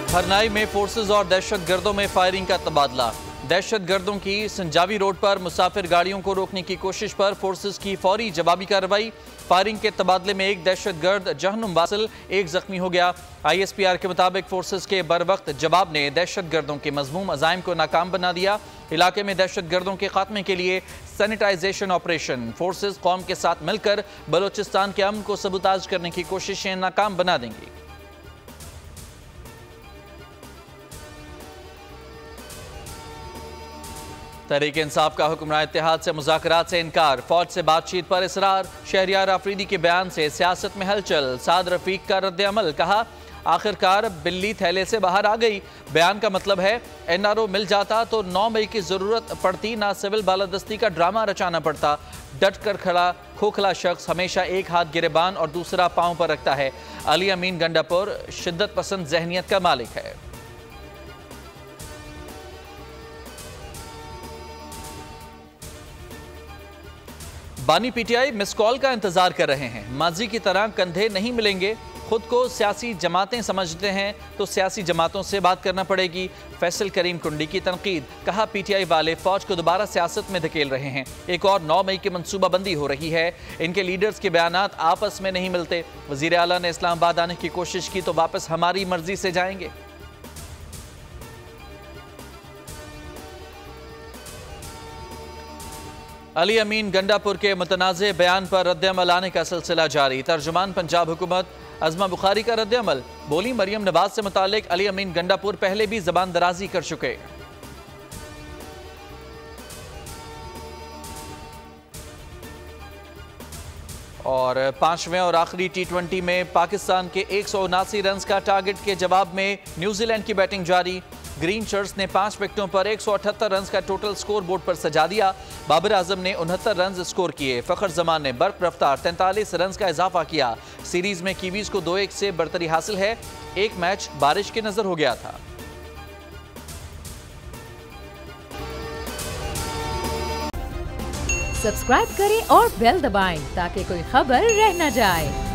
हरनाई में फोर्सेज और दहशतगर्दों में फायरिंग का तबादला। दहशतगर्दों की संजावी रोड पर मुसाफिर गाड़ियों को रोकने की कोशिश पर फोर्सेज की फौरी जवाबी कार्रवाई। फायरिंग के तबादले में एक दहशतगर्द जहन्नुम वासिल, एक जख्मी हो गया। ISPR के मुताबिक फोर्सेज के बरवक्त जवाब ने दहशतगर्दों के मजमूम अजाइम को नाकाम बना दिया। इलाके में दहशतगर्दों के खात्मे के लिए सैनिटाइजेशन ऑपरेशन। फोर्सेज कौम के साथ मिलकर बलोचिस्तान के अमन को सबूताज करने की कोशिशें नाकाम बना देंगी। तहरीक इंसाफ का हुक्मरान इत्तेहाद से मुज़ाकरात से इनकार, फौज से बातचीत पर इसरार। शहरियार आफरीदी के बयान से सियासत में हलचल। साद रफीक का रद्द अमल, कहा आखिरकार बिल्ली थैले से बाहर आ गई। बयान का मतलब है NRO मिल जाता तो 9 मई की जरूरत पड़ती ना सिविल बालादस्ती का ड्रामा रचाना पड़ता। डट कर खड़ा खोखला शख्स हमेशा एक हाथ गिरेबान और दूसरा पांव पर रखता है। अली अमीन गंडापुर शिद्दत पसंद जहनियत का मालिक है। बानी PTI मिस कॉल का इंतजार कर रहे हैं। माजी की तरह कंधे नहीं मिलेंगे। खुद को सियासी जमातें समझते हैं तो सियासी जमातों से बात करना पड़ेगी। फैसल करीम कुंडी की तनकीद, कहा PTI वाले फौज को दोबारा सियासत में धकेल रहे हैं। एक और 9 मई की मनसूबाबंदी हो रही है। इनके लीडर्स के बयानात आपस में नहीं मिलते। वजीर आला ने इस्लामाबाद आने की कोशिश की तो वापस हमारी मर्जी से जाएंगे। अली अमीन गंडापुर के मुतनाज़े बयान पर रद्द-ए-अमल आने का सिलसिला जारी। तर्जुमान पंजाब हुकूमत अज़मा बुखारी का रद्द-ए-अमल, बोली मरियम नवाज से मुतालिक अली अमीन गंडापुर पहले भी ज़बान दराजी कर चुके। और 5वें और आखिरी T20 में पाकिस्तान के 179 रन का टारगेट के जवाब में न्यूजीलैंड की बैटिंग जारी। ग्रीन शर्ट्स ने 5 विकेटों पर 178 रन का टोटल स्कोर बोर्ड पर सजा दिया। बाबर आजम ने 69 रन स्कोर किए। फखर जमान ने बर्क रफ्तार 43 रन का इजाफा किया। सीरीज में कीवीज को 2-1 से बढ़तरी हासिल है। एक मैच बारिश की नजर हो गया था। सब्सक्राइब करें और बेल दबाएं ताकि कोई खबर रह न जाए।